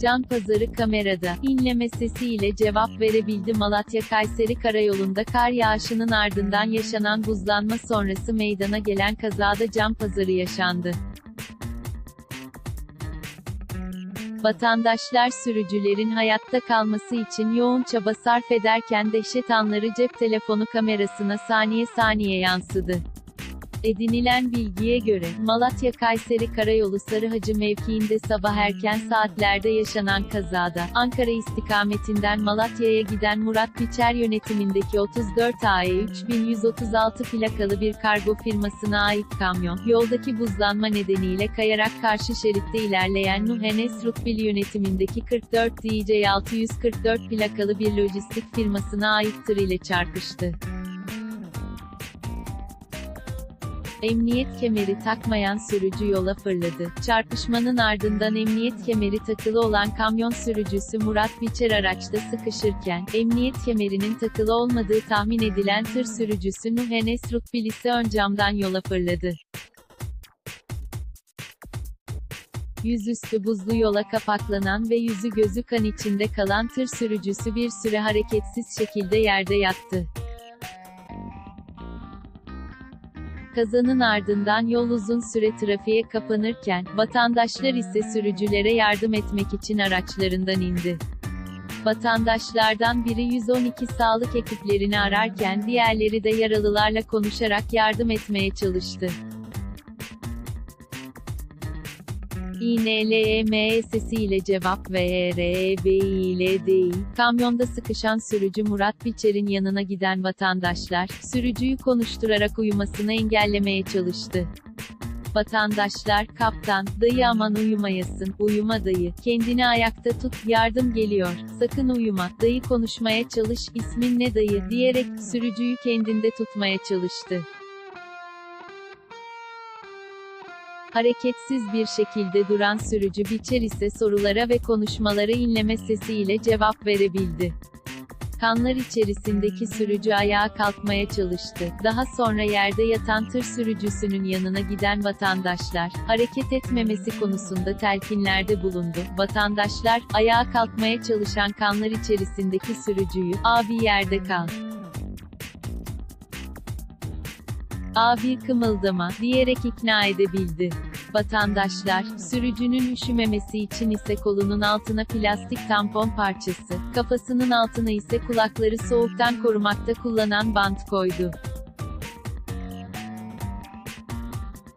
Can pazarı kamerada, inleme sesiyle cevap verebildi. Malatya-Kayseri karayolunda kar yağışının ardından yaşanan buzlanma sonrası meydana gelen kazada can pazarı yaşandı. Vatandaşlar sürücülerin hayatta kalması için yoğun çaba sarf ederken dehşet anları cep telefonu kamerasına saniye saniye yansıdı. Edinilen bilgiye göre, Malatya-Kayseri Karayolu Sarıhacı mevkiinde sabah erken saatlerde yaşanan kazada, Ankara istikametinden Malatya'ya giden Murat Biçer yönetimindeki 34 AE 3136 plakalı bir kargo firmasına ait kamyon, yoldaki buzlanma nedeniyle kayarak karşı şeritte ilerleyen Nuh Enes Rutbil yönetimindeki 44 DJ 644 plakalı bir lojistik firmasına ait tır ile çarpıştı. Emniyet kemeri takmayan sürücü yola fırladı. Çarpışmanın ardından emniyet kemeri takılı olan kamyon sürücüsü Murat Biçer araçta sıkışırken, emniyet kemerinin takılı olmadığı tahmin edilen tır sürücüsü Nuh Enes Rutbil ise ön camdan yola fırladı. Yüzüstü buzlu yola kapaklanan ve yüzü gözü kan içinde kalan tır sürücüsü bir süre hareketsiz şekilde yerde yattı. Kazanın ardından yol uzun süre trafiğe kapanırken, vatandaşlar ise sürücülere yardım etmek için araçlarından indi. Vatandaşlardan biri 112 sağlık ekiplerini ararken diğerleri de yaralılarla konuşarak yardım etmeye çalıştı. İNLEME sesiyle cevap VREBİLDİ. Kamyonda sıkışan sürücü Murat Biçer'in yanına giden vatandaşlar, sürücüyü konuşturarak uyumasını engellemeye çalıştı. Vatandaşlar, "Kaptan, dayı aman uyumayasın, uyuma dayı, kendini ayakta tut, yardım geliyor, sakın uyuma, dayı konuşmaya çalış, ismin ne dayı?" diyerek, sürücüyü kendinde tutmaya çalıştı. Hareketsiz bir şekilde duran sürücü Biçer ise sorulara ve konuşmalara inleme sesiyle cevap verebildi. Kanlar içerisindeki sürücü ayağa kalkmaya çalıştı. Daha sonra yerde yatan tır sürücüsünün yanına giden vatandaşlar, hareket etmemesi konusunda telkinlerde bulundu. Vatandaşlar, ayağa kalkmaya çalışan kanlar içerisindeki sürücüyü, "Abi yerde kal. Abi kımıldama," diyerek ikna edebildi. Vatandaşlar, sürücünün üşümemesi için ise kolunun altına plastik tampon parçası, kafasının altına ise kulakları soğuktan korumakta kullanılan bant koydu.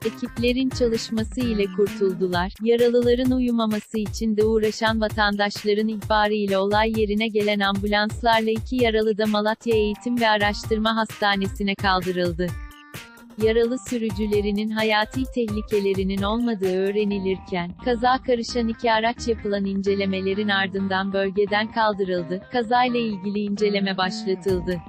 Ekiplerin çalışması ile kurtuldular. Yaralıların uyumaması için de uğraşan vatandaşların ihbarı ile olay yerine gelen ambulanslarla 2 yaralı da Malatya Eğitim ve Araştırma Hastanesi'ne kaldırıldı. Yaralı sürücülerinin hayati tehlikelerinin olmadığı öğrenilirken, kaza karışan 2 araç yapılan incelemelerin ardından bölgeden kaldırıldı. Kazayla ilgili inceleme başlatıldı.